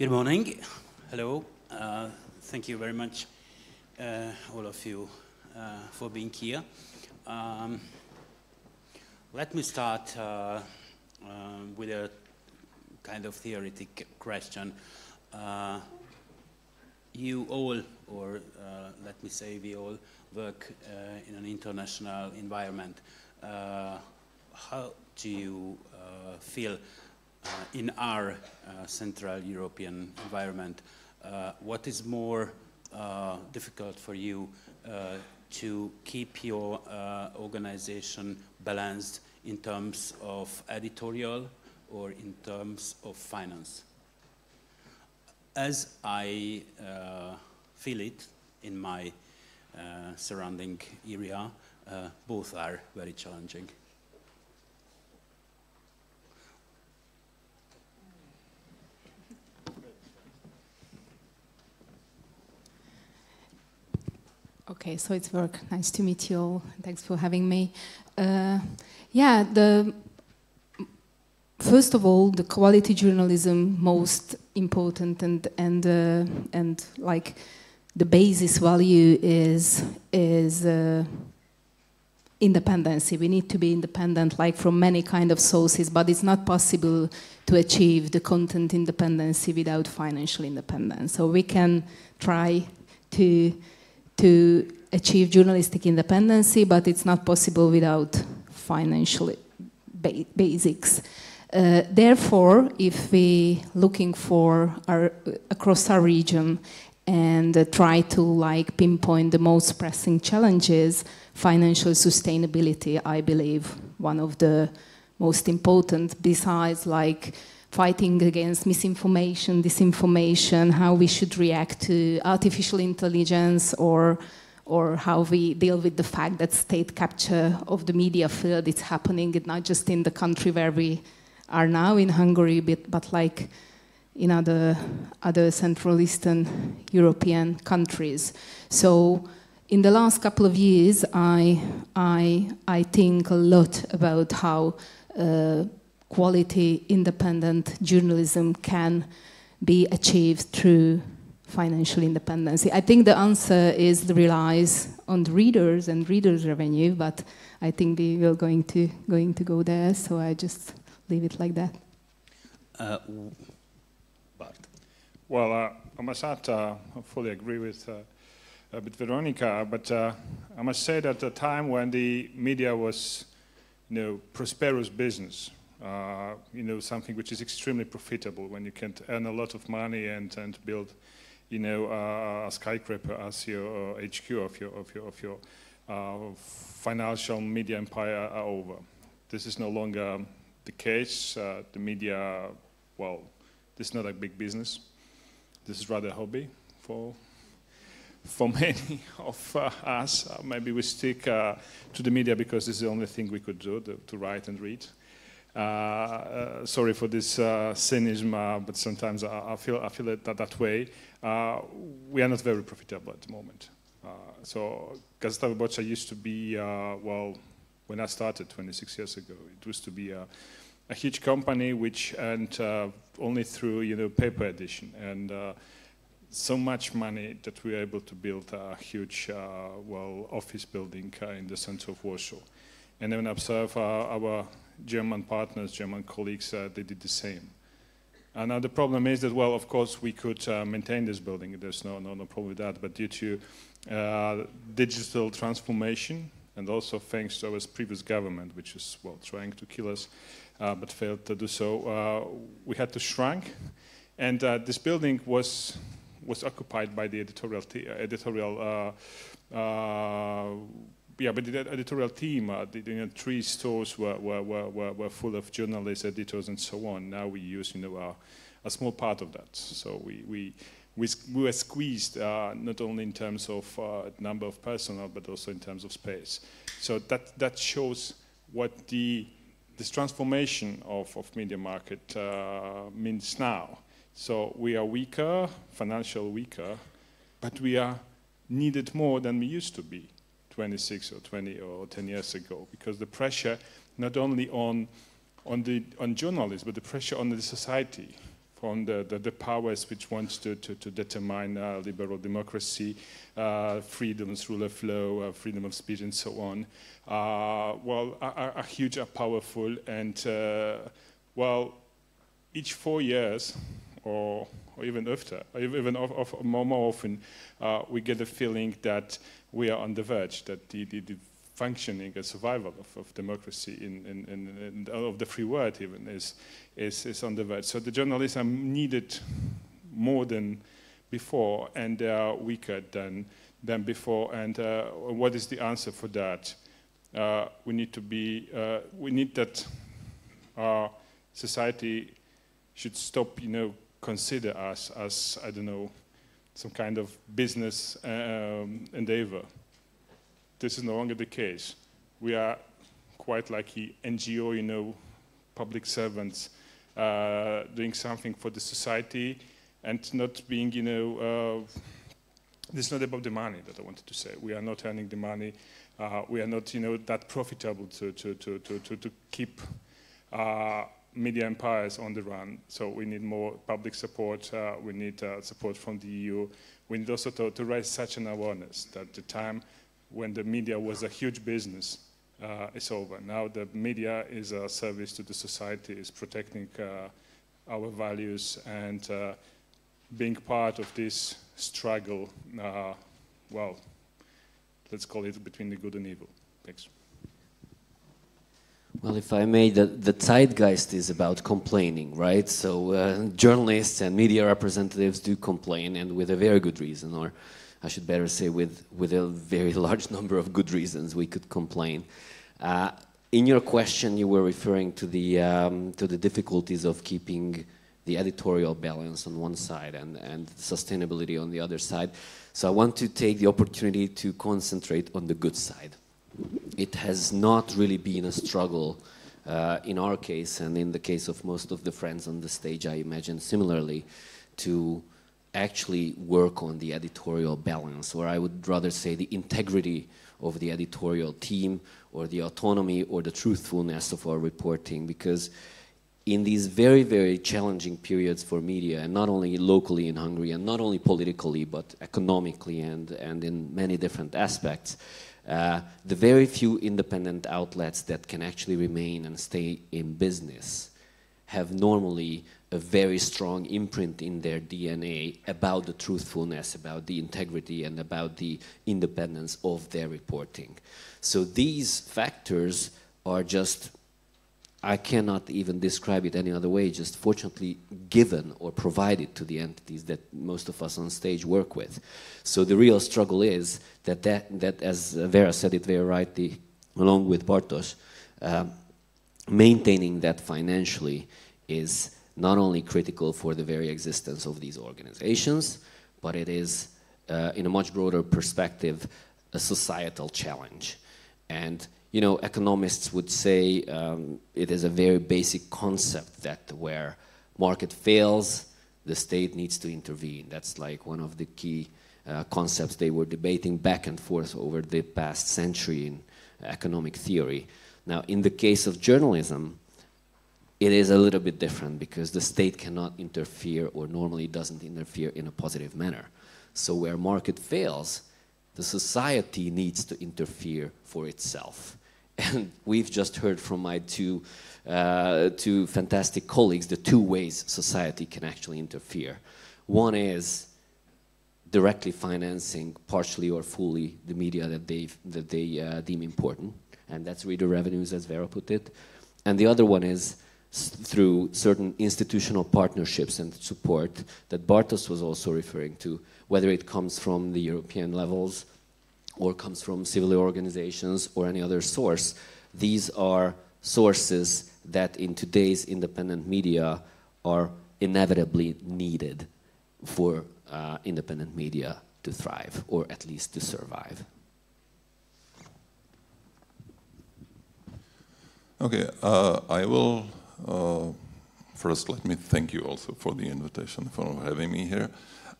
Good morning. Hello. Thank you very much, all of you, for being here. Let me start with a kind of theoretic question. You all, or let me say we all, work in an international environment. How do you feel in our Central European environment? What is more difficult for you to keep your organization balanced in terms of editorial or in terms of finance? As I feel it in my surrounding area, both are very challenging. Okay, so it's work. Nice to meet you all. Thanks for having me. First of all, the quality journalism most important and like the basis value is independency. We need to be independent, like from many kind of sources, but it's not possible to achieve the content independency without financial independence. So we can try to achieve journalistic independency, but it's not possible without financial basics. Therefore, if we looking for across our region and try to like pinpoint the most pressing challenges, financial sustainability, I believe, one of the most important, besides like fighting against misinformation, disinformation, how we should react to artificial intelligence, or how we deal with the fact that state capture of the media field is happening, not just in the country where we are now in Hungary, but like in other Central Eastern European countries. So in the last couple of years, I think a lot about how quality, independent journalism can be achieved through financial independence. I think the answer relies on the readers and readers' revenue, but I think we will going to go there. So I just leave it like that. Bart. Well, I must add, I fully agree with Veronika, but I must say that at the time when the media was, prosperous business, something which is extremely profitable, when you can earn a lot of money and build, a skyscraper as your HQ of your financial media empire are over. This is no longer the case. The media, well, this is not a big business. This is rather a hobby for many of us. Maybe we stick to the media because this is the only thing we could do, to write and read. Sorry for this cynicism, but sometimes I feel it that way. We are not very profitable at the moment. So Gazeta Wyborcza used to be, when I started 26 years ago, it used to be a huge company which earned only through paper edition, and so much money that we were able to build a huge office building in the center of Warsaw. And then observe our German partners, German colleagues, they did the same. And now the problem is that, well, of course, we could maintain this building. There's no problem with that. But due to digital transformation, and also thanks to our previous government, which is, trying to kill us, but failed to do so, we had to shrink. And this building was occupied by the editorial team. The 3 stores were full of journalists, editors, and so on. Now we use, a small part of that. So we were squeezed not only in terms of number of personnel, but also in terms of space. So that shows what this transformation of media market means now. So we are weaker, financially weaker, but we are needed more than we used to be 26 or 20 or 10 years ago, because the pressure not only on journalists, but the pressure on the society the powers which want to determine liberal democracy, freedoms, rule of law, freedom of speech, and so on. Well, are huge, are powerful, and well, each 4 years, or even after, even more often, we get a feeling that we are on the verge, that the functioning and survival of democracy in of the free world even is on the verge. So the journalists are needed more than before, and they are weaker than before. And what is the answer for that? We need that our society should stop, consider us as, I don't know, some kind of business endeavor. This is no longer the case. We are quite like the NGO, public servants doing something for the society, and not being, this is not about the money that I wanted to say. We are not earning the money. We are not, that profitable to keep media empires on the run. So we need more public support. We need support from the EU. We need also to raise such an awareness that the time when the media was a huge business is over. Now the media is a service to the society, is protecting our values, and being part of this struggle, well, let's call it between the good and evil. Thanks. Well, if I may, the zeitgeist is about complaining, right? So journalists and media representatives do complain, and with a very good reason, or I should better say with a very large number of good reasons we could complain. In your question, you were referring to the difficulties of keeping the editorial balance on one side and sustainability on the other side. So I want to take the opportunity to concentrate on the good side. It has not really been a struggle in our case, and in the case of most of the friends on the stage, I imagine similarly, to actually work on the editorial balance, or I would rather say the integrity of the editorial team, or the autonomy or the truthfulness of our reporting, because in these very, very challenging periods for media, and not only locally in Hungary, and not only politically, but economically and in many different aspects, the very few independent outlets that can actually remain and stay in business have normally a very strong imprint in their DNA about the truthfulness, about the integrity, and about the independence of their reporting. So these factors are just, I cannot even describe it any other way, just fortunately given or provided to the entities that most of us on stage work with. So the real struggle is that as Vera said it very rightly, along with Bartosz, maintaining that financially is not only critical for the very existence of these organizations, but it is, in a much broader perspective, a societal challenge. And economists would say it is a very basic concept that where market fails, the state needs to intervene. That's like one of the key concepts they were debating back and forth over the past century in economic theory. Now, in the case of journalism, it is a little bit different because the state cannot interfere, or normally doesn't interfere in a positive manner. So where market fails, the society needs to interfere for itself. And we've just heard from my two fantastic colleagues the two ways society can actually interfere. One is directly financing, partially or fully, the media that they deem important, and that's reader revenues, as Vera put it. And the other one is through certain institutional partnerships and support that Bartosz was also referring to, whether it comes from the European levels or comes from civil organizations or any other source. These are sources that in today's independent media are inevitably needed for independent media to thrive, or at least to survive. Okay, I will first let me thank you also for the invitation, for having me here.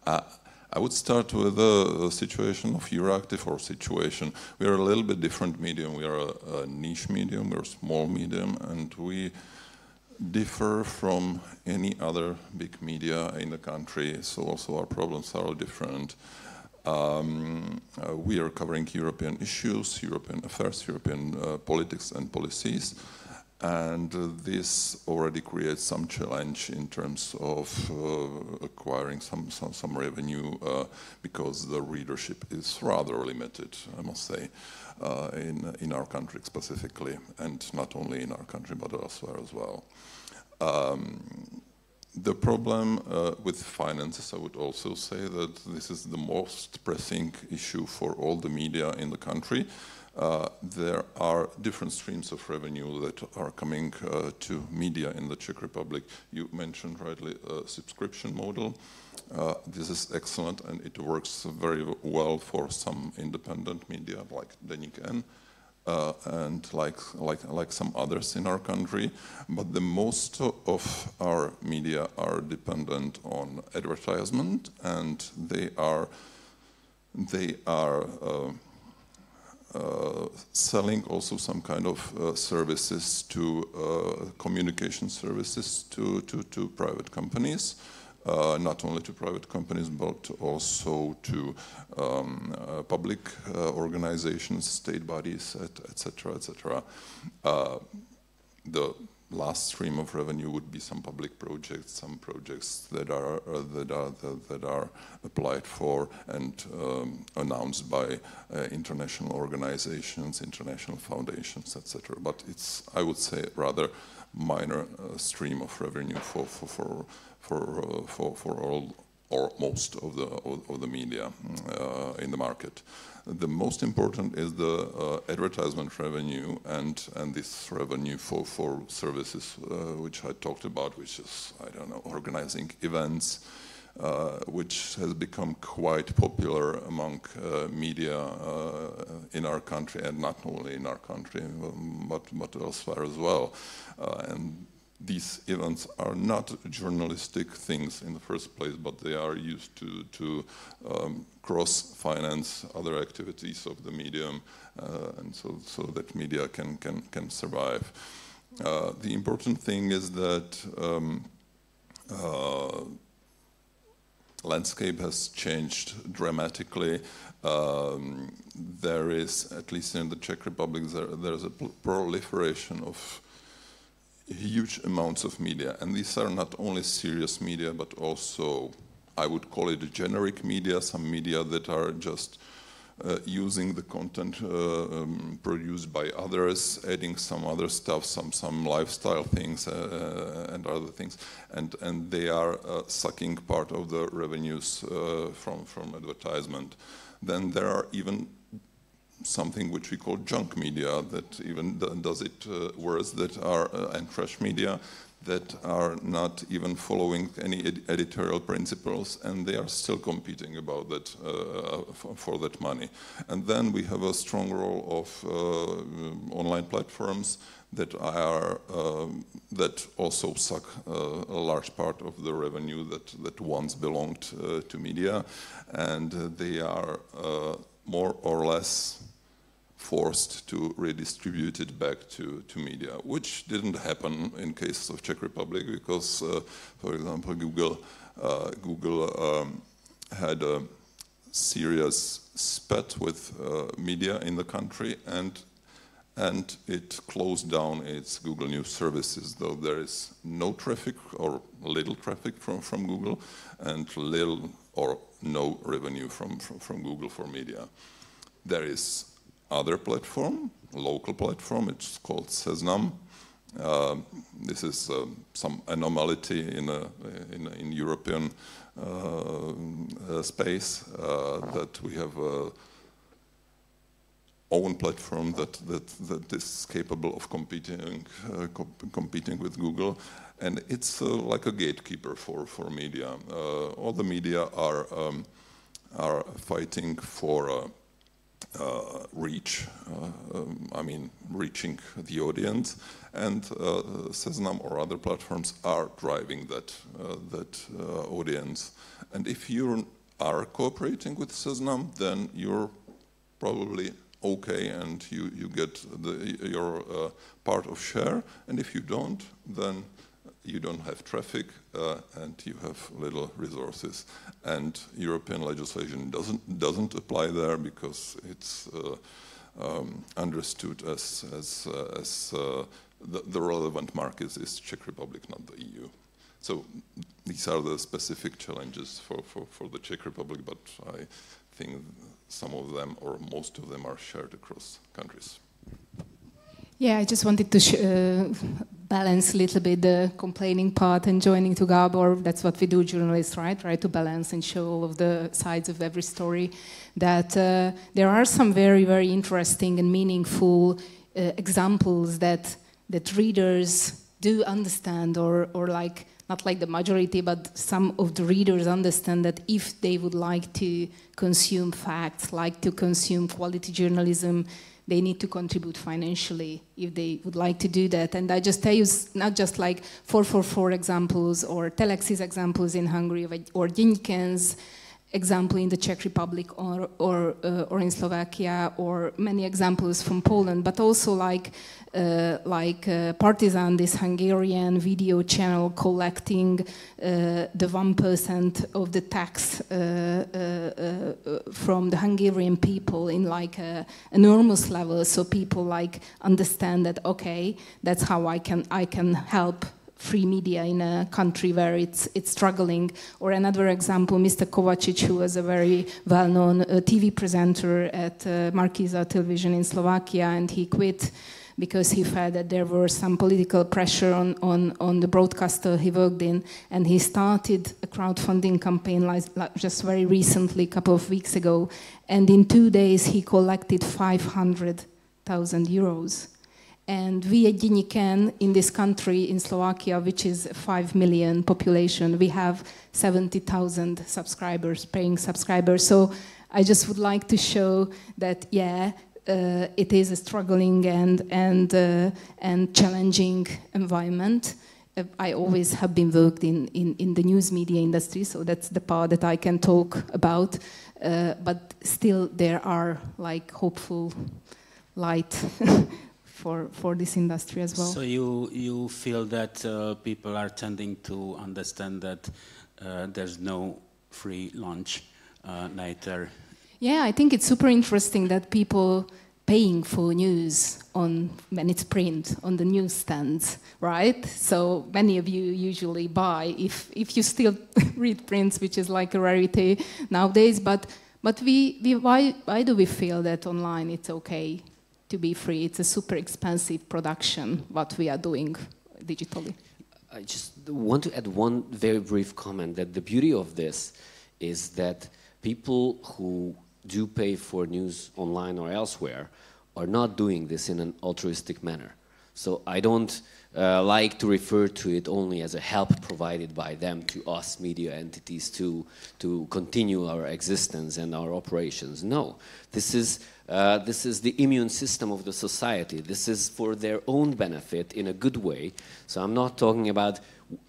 I would start with the situation of EurActiv, or situation. We are a little bit different medium. We are a niche medium, we're a small medium, and we differ from any other big media in the country, so also our problems are different. We are covering European issues, European affairs, European politics and policies, and this already creates some challenge in terms of acquiring some revenue because the readership is rather limited, I must say, in our country specifically, and not only in our country but elsewhere as well. The problem with finances, I would also say that this is the most pressing issue for all the media in the country. There are different streams of revenue that are coming to media in the Czech Republic. You mentioned rightly a subscription model. This is excellent and it works very well for some independent media like Denník and like some others in our country, but the most of our media are dependent on advertisement, and they are selling also some kind of services to communication services to private companies. Not only to private companies, but also to public organizations, state bodies, etc., etc. The last stream of revenue would be some public projects, some projects that are applied for and announced by international organizations, international foundations, etc. But it's, I would say, rather minor stream of revenue for all or most of the media in the market. The most important is the advertisement revenue and this revenue for services which I talked about, which is, I don't know, organizing events, which has become quite popular among media in our country, and not only in our country, but elsewhere as well. And these events are not journalistic things in the first place, but they are used to cross-finance other activities of the medium, and so that media can survive. The important thing is that landscape has changed dramatically. There is, at least in the Czech Republic, there's a proliferation of huge amounts of media, and these are not only serious media, but also, I would call it generic media, some media that are just using the content produced by others, adding some other stuff, some lifestyle things and other things, and they are sucking part of the revenues from advertisement. Then there are even something which we call junk media that even does it worse, that are and trash media that are not even following any editorial principles, and they are still competing about that for that money. And then we have a strong role of online platforms that are that also suck a large part of the revenue that once belonged to media, and they are more or less forced to redistribute it back to media, which didn't happen in case of Czech Republic because, for example, Google had a serious spat with media in the country, and it closed down its Google News services, though there is no traffic or little traffic from Google, and little or no revenue from Google for media. There is other platform, local platform, it's called Seznam. This is some anomaly in European space that we have own platform that is capable of competing with Google, and it's like a gatekeeper for media. All the media are fighting for reach, I mean reaching the audience, and Seznam or other platforms are driving that audience. And if you are cooperating with Seznam, then you're probably okay, and you get your part of share. And if you don't, then you don't have traffic and you have little resources. And European legislation doesn't apply there because it's understood as the relevant market is Czech Republic, not the EU. So these are the specific challenges for the Czech Republic, but I think some of them or most of them are shared across countries. Yeah, I just wanted to balance a little bit the complaining part and joining to Gábor. That's what we do, journalists, right? Try to balance and show all of the sides of every story. That there are some very, very interesting and meaningful examples that readers do understand, or like, not like the majority, but some of the readers understand that if they would like to consume facts, like to consume quality journalism, they need to contribute financially if they would like to do that. And I just tell you, not just like 444 examples or Telex's examples in Hungary or Denník's example in the Czech Republic or in Slovakia, or many examples from Poland, but also like Partizan, this Hungarian video channel collecting the 1% of the tax from the Hungarian people in like an enormous level, so people like understand that, okay, that's how I can help free media in a country where it's struggling. Or another example, Mr. Kovacic, who was a very well-known TV presenter at Markiza television in Slovakia, and he quit because he felt that there were some political pressure on the broadcaster he worked in, and he started a crowdfunding campaign like just very recently, a couple of weeks ago, and in 2 days he collected 500,000 euros. And we at Denník in this country, in Slovakia, which is a 5 million population, we have 70,000 subscribers, paying subscribers. So I just would like to show that, yeah, it is a struggling and challenging environment. I always have been worked in the news media industry, so that's the part that I can talk about. But still, there are like hopeful light for this industry as well. So you feel that people are tending to understand that there's no free lunch neither. Yeah, I think it's super interesting that people paying for news when it's print on the newsstands, right? So many of you usually buy if you still read prints, which is like a rarity nowadays. But why do we feel that online it's okay to be free? It's a super expensive production what we are doing digitally. I just want to add one very brief comment, that the beauty of this is that people who do pay for news online or elsewhere are not doing this in an altruistic manner. So I don't like to refer to it only as a help provided by them to us media entities to continue our existence and our operations. No, this is the immune system of the society. This is for their own benefit in a good way. So I'm not talking about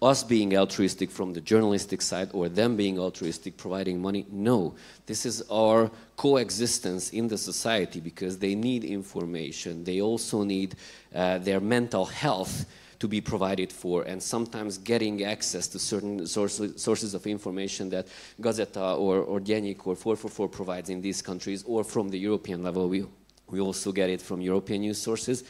us being altruistic from the journalistic side or them being altruistic providing money. No, this is our coexistence in the society, because they need information. They also need their mental health to be provided for, and sometimes getting access to certain sources of information that Gazeta or Denník or 444 provides in these countries, or from the European level. We also get it from European news sources.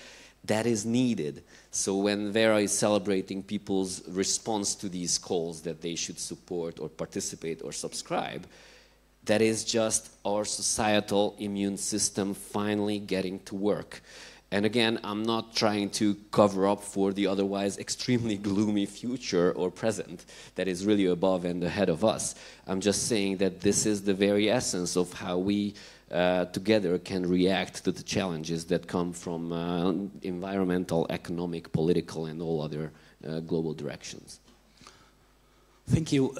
That is needed. So when Vera is celebrating people's response to these calls that they should support or participate or subscribe, that is just our societal immune system finally getting to work. And again, I'm not trying to cover up for the otherwise extremely gloomy future or present that is really above and ahead of us. I'm just saying that this is the very essence of how we together can react to the challenges that come from environmental, economic, political, and all other global directions. Thank you.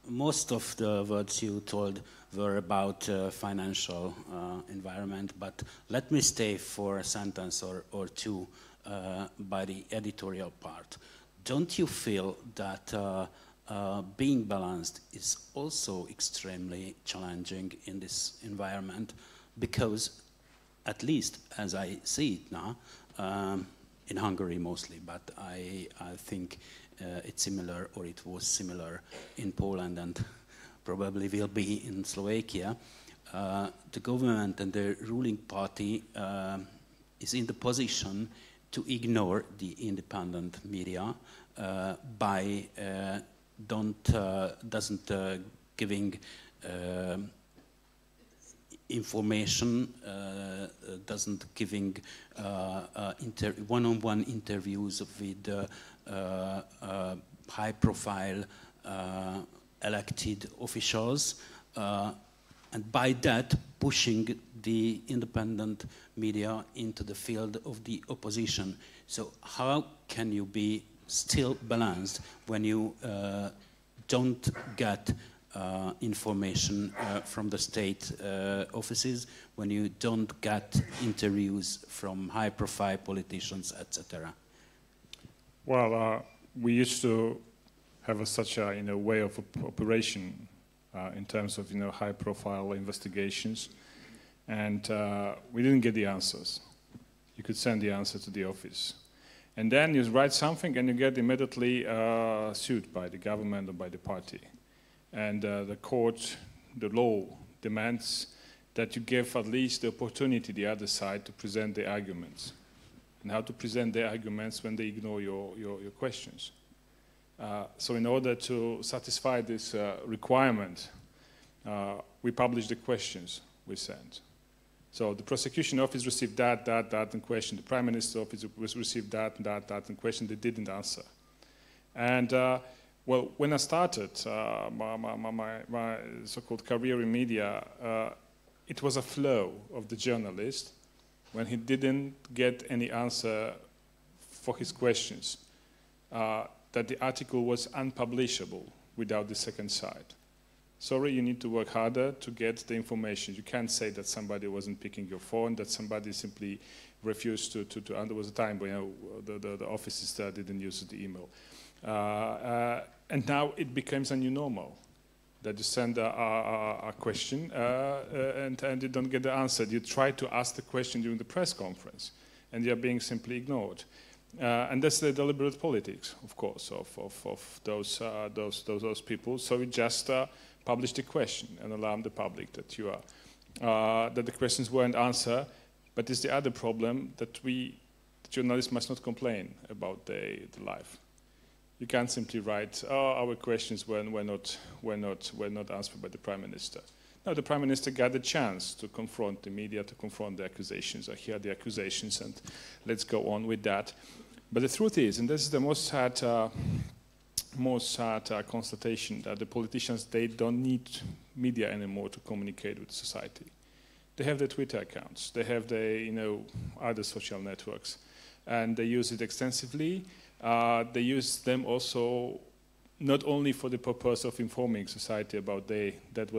Most of the words you told were about financial environment, but let me stay for a sentence or two by the editorial part. Don't you feel that being balanced is also extremely challenging in this environment? Because, at least as I see it now, in Hungary mostly, but I think it's similar, or it was similar in Poland and probably will be in Slovakia. The government and the ruling party is in the position to ignore the independent media by doesn't giving information, doesn't giving one-on-one interviews with high-profile elected officials, and by that pushing the independent media into the field of the opposition. So how can you be still balanced when you don't get information from the state offices, when you don't get interviews from high-profile politicians, etc.? Well, we used to have such a way of operation in terms of high-profile investigations, and we didn't get the answers. You could send the answer to the office, and then you write something and you get immediately sued by the government or by the party. And the court, the law demands that you give at least the opportunity to the other side to present their arguments. And how to present their arguments when they ignore your questions. So in order to satisfy this requirement, we publish the questions we sent. So the prosecution office received that, and question. The Prime Minister's office received that, and question. They didn't answer. And well, when I started my so-called career in media, it was a flow of the journalist when he didn't get any answer for his questions, that the article was unpublishable without the second side. Sorry, you need to work harder to get the information. You can't say that somebody wasn't picking your phone, that somebody simply refused to and there was a time when the offices didn't use the email. And now it becomes a new normal, that you send a question and you don't get the answer. You try to ask the question during the press conference, and you're being simply ignored. And that's the deliberate politics, of course, of those people. So we just publish the question and alarm the public that that the questions weren't answered. But it's the other problem that the journalists must not complain about the life. You can't simply write, "Oh, our questions were not answered by the Prime Minister." No, the Prime Minister got the chance to confront the media, to confront the accusations. I hear the accusations, and let's go on with that. But the truth is, and this is the most sad constatation, that the politicians, they don't need media anymore to communicate with society. They have their Twitter accounts, they have their other social networks, and they use it extensively. They use them also not only for the purpose of informing society about the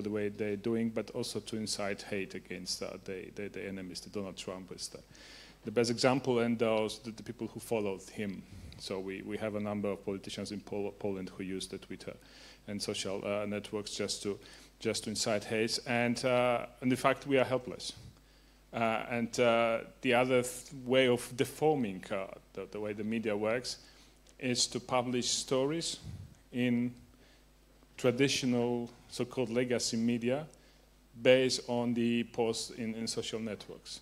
way they're doing, but also to incite hate against the enemies. The Donald Trump is the best example, and the people who followed him. So we have a number of politicians in Poland who use the Twitter and social networks just to incite hate, and in fact we are helpless. And the other way of deforming the way the media works is to publish stories in traditional so-called legacy media based on the posts in social networks.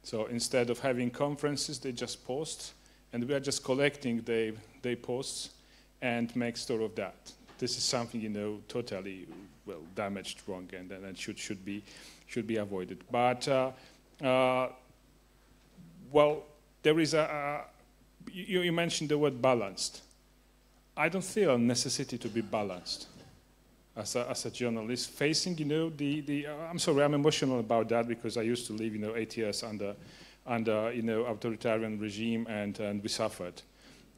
So instead of having conferences, they just post, and we are just collecting their posts and make store of that. This is something totally damaged, wrong, and should be avoided. But well, there is you mentioned the word balanced. I don't feel a necessity to be balanced as a journalist facing, I'm sorry, I'm emotional about that because I used to live, 8 years under authoritarian regime, and we suffered,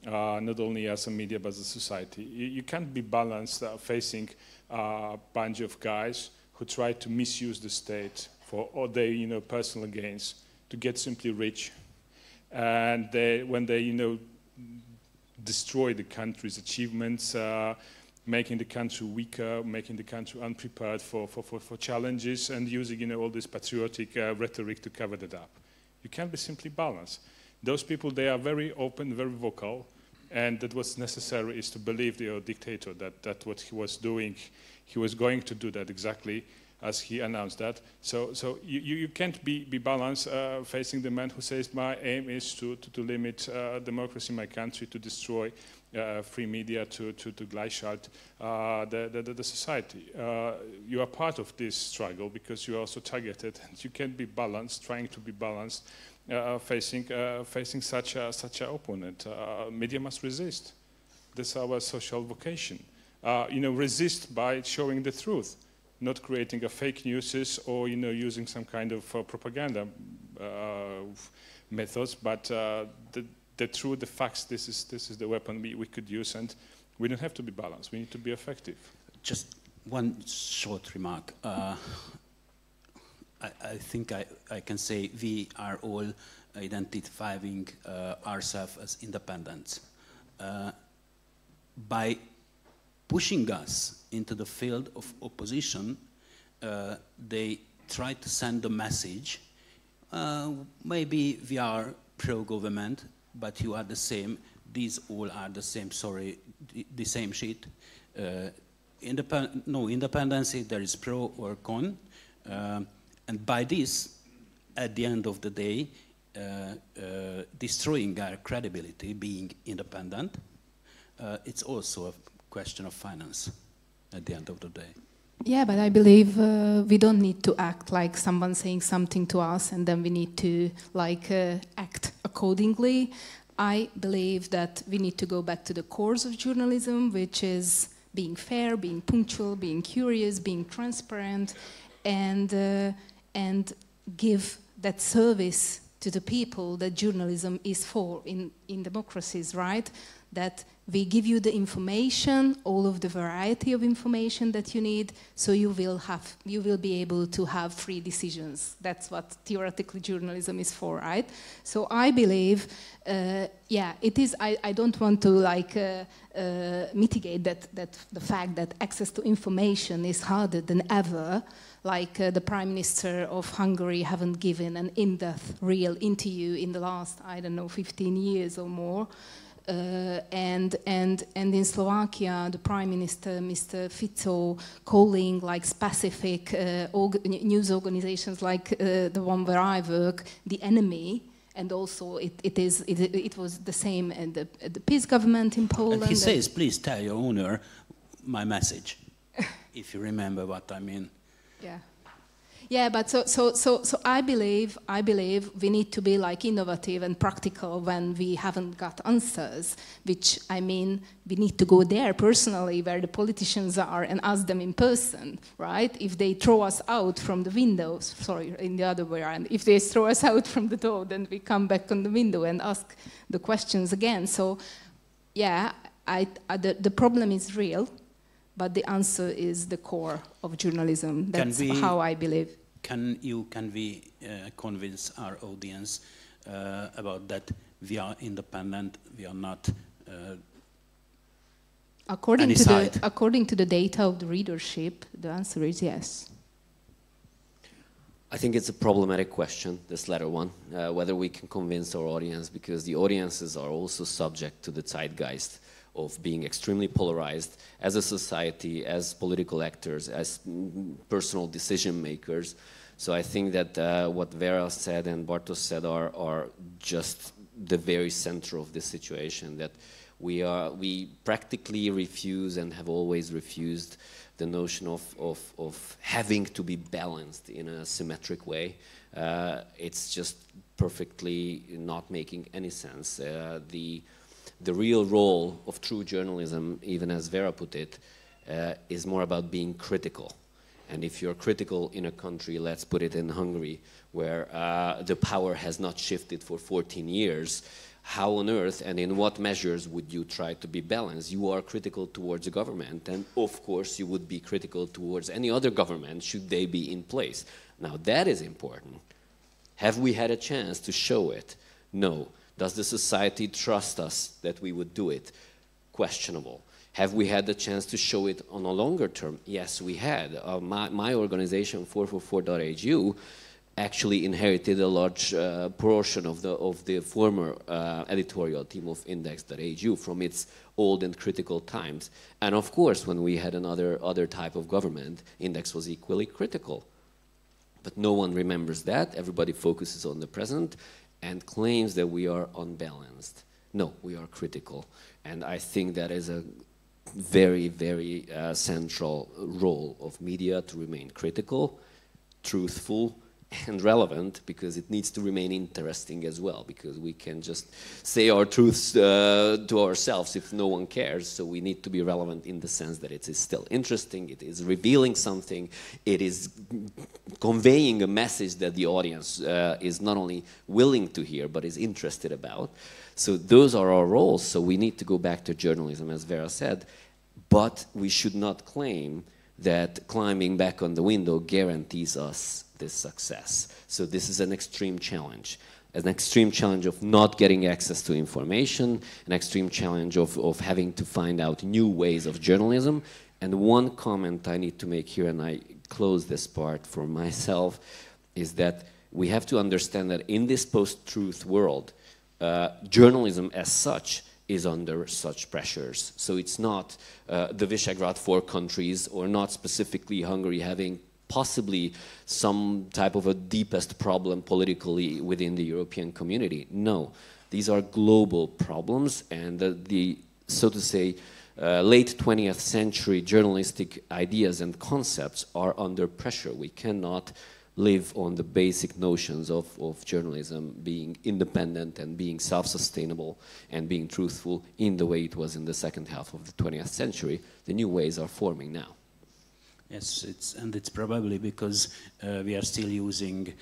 not only as a media but as a society. You can't be balanced facing a bunch of guys who try to misuse the state for all their personal gains to get simply rich, and when they destroy the country's achievements, making the country weaker, making the country unprepared for challenges, and using all this patriotic rhetoric to cover that up. You can't be simply balanced. Those people, they are very open, very vocal, and that what's necessary is to believe the dictator, that what he was doing, he was going to do that exactly as he announced that. So you can't be balanced facing the man who says, my aim is to limit democracy in my country, to destroy free media, to gleichschalten the society. You are part of this struggle because you are also targeted, and you can't be balanced, trying to be balanced, facing such an opponent. Media must resist. That's our social vocation. Resist by showing the truth, not creating a fake news or using some kind of propaganda methods, but the truth, the facts. This is the weapon we could use, and we don't have to be balanced. We need to be effective. Just one short remark. I think I can say we are all identifying ourselves as independents. By pushing us into the field of opposition, they try to send a message. Maybe we are pro-government, but you are the same. These all are the same. Sorry, the same shit. No independency. There is pro or con, and by this, at the end of the day, destroying our credibility, being independent. It's also a question of finance at the end of the day. Yeah, but I believe we don't need to act like someone saying something to us and then we need to act accordingly. I believe that we need to go back to the cores of journalism, which is being fair, being punctual, being curious, being transparent, and give that service to the people that journalism is for in democracies, right? That we give you the information, all of the variety of information that you need, so you will be able to have free decisions. That's what theoretically journalism is for, right? So I believe, it is. I don't want to mitigate that the fact that access to information is harder than ever. The Prime Minister of Hungary haven't given an in-depth, real interview in the last, 15 years or more. And in Slovakia, the Prime Minister, Mr. Fico, calling specific news organizations like the one where I work, the enemy. And also, it was the same at the PiS government in Poland. And he says, "Please tell your owner my message," if you remember what I mean. Yeah. Yeah, but so I believe we need to be innovative and practical when we haven't got answers, which we need to go there personally where the politicians are and ask them in person, right? If they throw us out from the windows, in the other way around, if they throw us out from the door, then we come back on the window and ask the questions again. So, yeah, the problem is real, but the answer is the core of journalism. That's how I believe. Can we convince our audience about that we are independent, we are not according to the data of the readership, the answer is yes. I think it's a problematic question, this latter one, whether we can convince our audience, because the audiences are also subject to the zeitgeist of being extremely polarized as a society, as political actors, as personal decision makers. So I think that what Vera said and Bartosz said are just the very center of this situation, that we practically refuse and have always refused the notion of having to be balanced in a symmetric way. It's just perfectly not making any sense. The real role of true journalism, even as Vera put it, is more about being critical. And if you're critical in a country, let's put it in Hungary, where the power has not shifted for 14 years, how on earth and in what measures would you try to be balanced? You are critical towards the government, and of course you would be critical towards any other government should they be in place. Now that is important. Have we had a chance to show it? No. Does the society trust us that we would do it? Questionable. Have we had the chance to show it on a longer term? Yes, we had. My organization, 444.hu, actually inherited a large portion of the former editorial team of Index.hu from its old and critical times. And of course, when we had other type of government, Index was equally critical. But no one remembers that. Everybody focuses on the present and claims that we are unbalanced. No, we are critical. And I think that is a very, very central role of media, to remain critical, truthful, and relevant, because it needs to remain interesting as well, because we can just say our truths to ourselves if no one cares. So we need to be relevant in the sense that it is still interesting, it is revealing something, it is conveying a message that the audience is not only willing to hear but is interested about. So those are our roles. So we need to go back to journalism, as Vera said, but we should not claim that climbing back on the window guarantees us this success. So this is an extreme challenge of not getting access to information, an extreme challenge of having to find out new ways of journalism. And one comment I need to make here, and I close this part for myself, is that we have to understand that in this post-truth world, journalism as such is under such pressures. So it's not the Visegrad 4 countries, or not specifically Hungary, having possibly some type of a deepest problem politically within the European community. No, these are global problems, and the so to say, late 20th century journalistic ideas and concepts are under pressure. We cannot live on the basic notions of journalism being independent and being self-sustainable and being truthful in the way it was in the second half of the 20th century. The new ways are forming now. Yes, it's probably because we are still using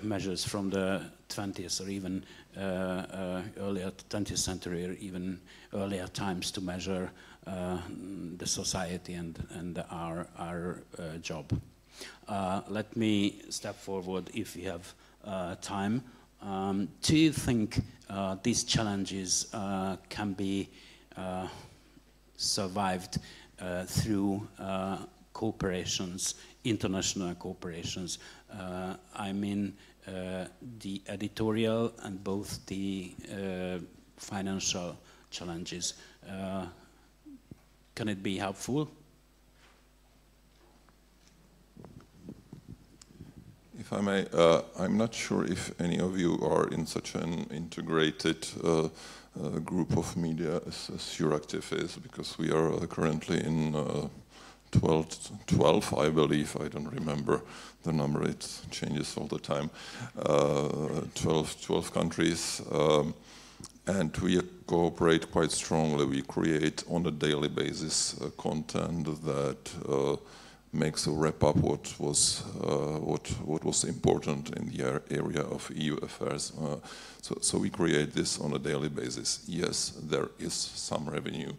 measures from the 20th or even earlier 20th century, or even earlier times, to measure the society and our job. Let me step forward if we have time. Do you think these challenges can be survived through cooperations, international cooperations? I mean the editorial and both the financial challenges. Can it be helpful? If I may, I'm not sure if any of you are in such an integrated group of media as EurActiv is, because we are currently in 12, I believe, I don't remember the number, it changes all the time, 12 countries, and we cooperate quite strongly. We create on a daily basis content that makes a wrap up what was important in the area of EU affairs. So we create this on a daily basis. Yes, there is some revenue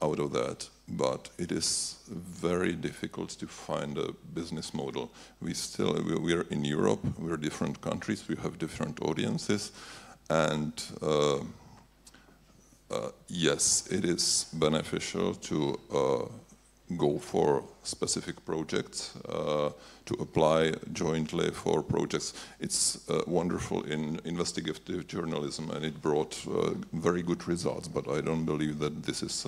out of that, but it is very difficult to find a business model. We are in Europe, we are different countries, we have different audiences, and yes, it is beneficial to go for specific projects, to apply jointly for projects. It's wonderful in investigative journalism, and it brought very good results, but I don't believe that this is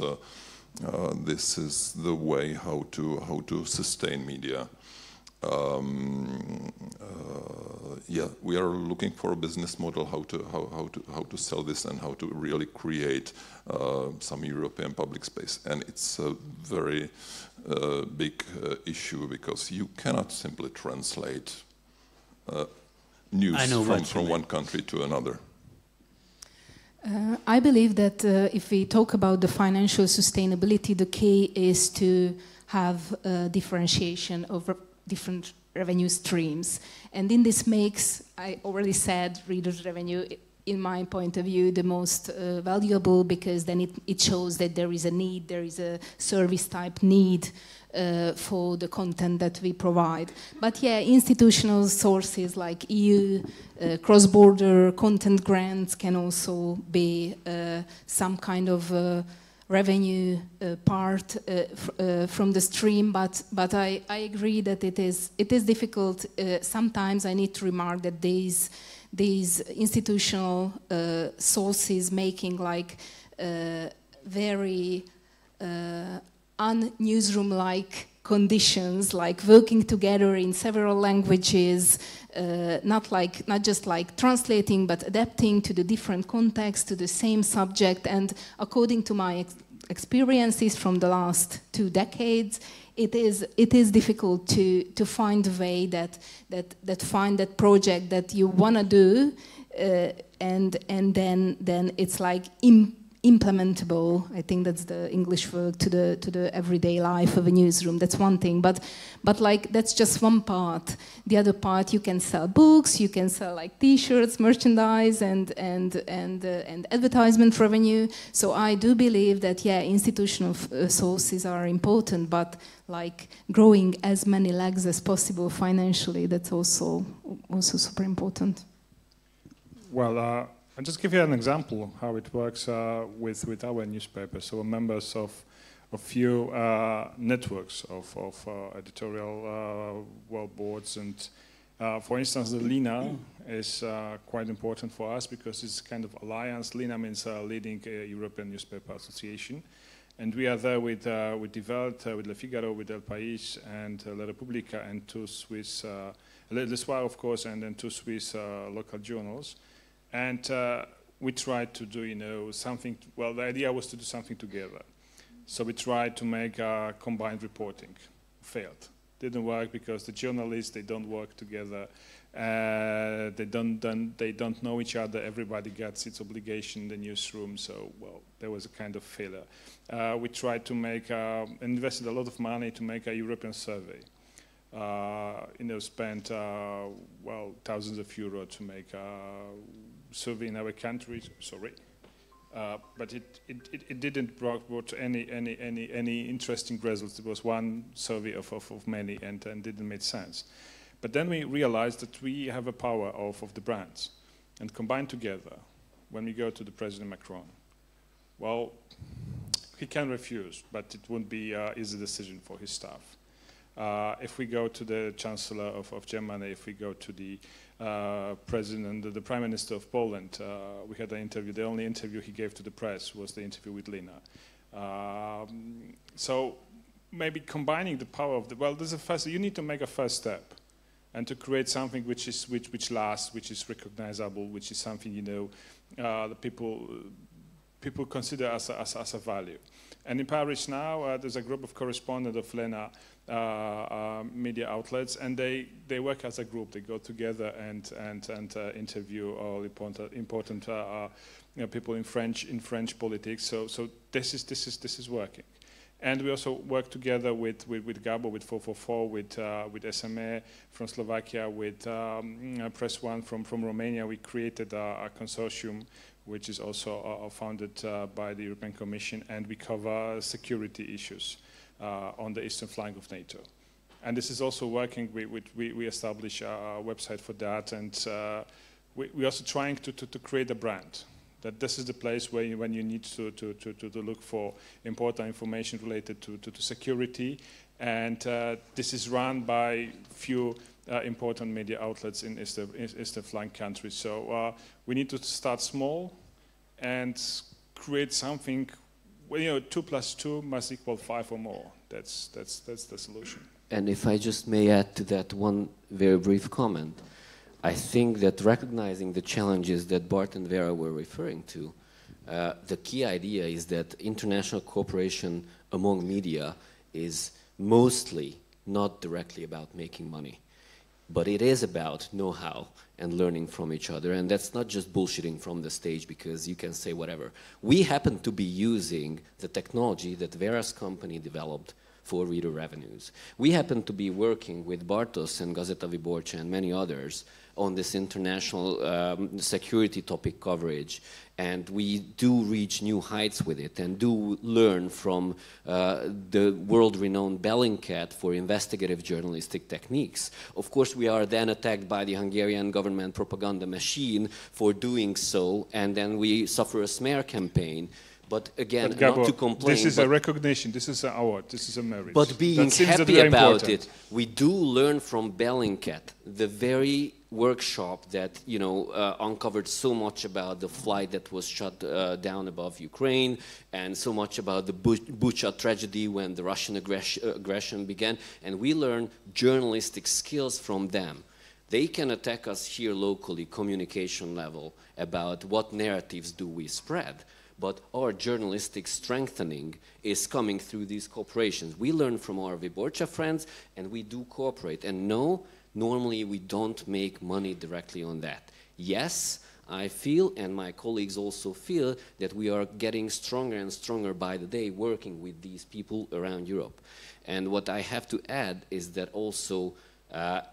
the way how to sustain media. Yeah, we are looking for a business model how to sell this and how to really create some European public space, and it's a very big issue, because you cannot simply translate news from one country to another. I believe that if we talk about the financial sustainability, the key is to have a differentiation of different revenue streams. And in this makes, I already said, readers' revenue, in my point of view, the most valuable, because then it shows that there is a need, there is a service type need for the content that we provide. But yeah, institutional sources like EU, cross-border content grants can also be some kind of revenue part from the stream, but I agree that it is difficult. Sometimes I need to remark that these institutional sources making like very un-newsroom-like conditions, like working together in several languages, not just like translating, but adapting to the different contexts, to the same subject. And according to my experiences from the last 2 decades, it is difficult to find a way that find that project that you want to do, and then it's like implementable. I think that's the English word to the everyday life of a newsroom. That's one thing, but like that's just one part. The other part, you can sell books, you can sell like T-shirts, merchandise, and advertisement revenue. So I do believe that institutional sources are important, but like growing as many legs as possible financially, that's also super important. Well. I'll just give you an example of how it works with our newspaper. So we're members of a few networks of editorial boards, and for instance, the LINA is quite important for us because it's kind of alliance. LINA means leading European Newspaper Association, and we are there with Die Welt, with Le Figaro, with El País, and La Repubblica, and 2 Swiss, Le Soir, of course, and then 2 Swiss local journals. And we tried to do, something. Well, the idea was to do something together. So we tried to make combined reporting. Failed. Didn't work because the journalists, they don't work together. They don't know each other. Everybody gets its obligation in the newsroom. So, well, there was a kind of failure. We tried to make, invested a lot of money to make a European survey. Spent thousands of euros to make a survey in our country. Sorry, but it didn't brought any interesting results. It was one survey of many, and didn't make sense. But then we realized that we have a power of the brands, and combined together. When we go to the President Macron, well, he can refuse, but it won't be an easy decision for his staff. If we go to the Chancellor of Germany, if we go to the President, the Prime Minister of Poland, we had an interview. The only interview he gave to the press was the interview with Lina. So maybe combining the power of you need to make a first step, and to create something which lasts, which is recognizable, which is something the people consider as a value. And in Paris now, there's a group of correspondents of Lena media outlets, and they work as a group. They go together and interview all important people in French politics. So this is working. And we also work together with Gábor, with 444, with SMA from Slovakia, with Press One from Romania. We created a consortium which is also founded by the European Commission, and we cover security issues on the eastern flank of NATO. And this is also working. We establish a website for that, and we're also trying to create a brand. That this is the place where when you need to look for important information related to security, and this is run by few important media outlets in eastern flank countries. So we need to start small and create something. 2 + 2 must equal 5 or more. That's the solution. And if I just may add to that one very brief comment. I think that recognizing the challenges that Bart and Vera were referring to, the key idea is that international cooperation among media is mostly not directly about making money, but it is about know-how and learning from each other, and that's not just bullshitting from the stage because you can say whatever. We happen to be using the technology that Vera's company developed for reader revenues. We happen to be working with Bartosz and Gazeta Wyborcza and many others on this international security topic coverage, and we do reach new heights with it and do learn from the world-renowned Bellingcat for investigative journalistic techniques. Of course, we are then attacked by the Hungarian government propaganda machine for doing so, and then we suffer a smear campaign. But again, but Gábor, not to complain. This is a recognition, this is an award, this is a merit. But being happy about it, we do learn from Bellingcat, the very workshop that uncovered so much about the flight that was shot down above Ukraine, and so much about the Bucha tragedy when the Russian aggression began, and we learn journalistic skills from them. They can attack us here locally, communication level, about what narratives do we spread. But our journalistic strengthening is coming through these cooperations. We learn from our Wyborcza friends, and we do cooperate. And no, normally we don't make money directly on that. Yes, I feel, and my colleagues also feel, that we are getting stronger and stronger by the day working with these people around Europe. And what I have to add is that also,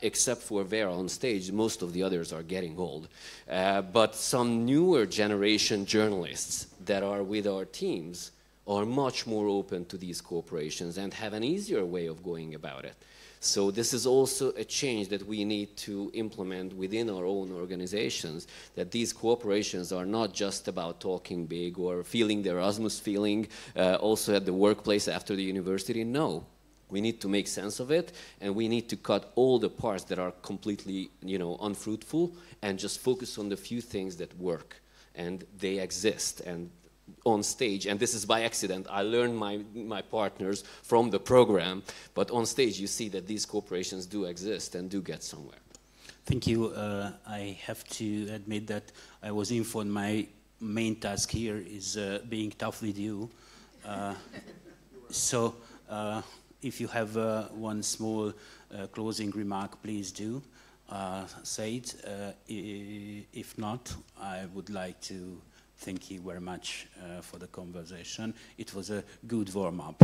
except for Vera on stage, most of the others are getting old. But some newer generation journalists that are with our teams are much more open to these cooperations and have an easier way of going about it. So this is also a change that we need to implement within our own organizations, that these cooperations are not just about talking big or feeling the Erasmus feeling also at the workplace after the university. No. We need to make sense of it, and we need to cut all the parts that are completely, unfruitful, and just focus on the few things that work, and they exist. And on stage, and this is by accident, I learned my partners from the program, but on stage you see that these corporations do exist and do get somewhere. Thank you. I have to admit that I was informed my main task here is being tough with you. If you have one small closing remark, please do say it. If not, I would like to thank you very much for the conversation. It was a good warm-up.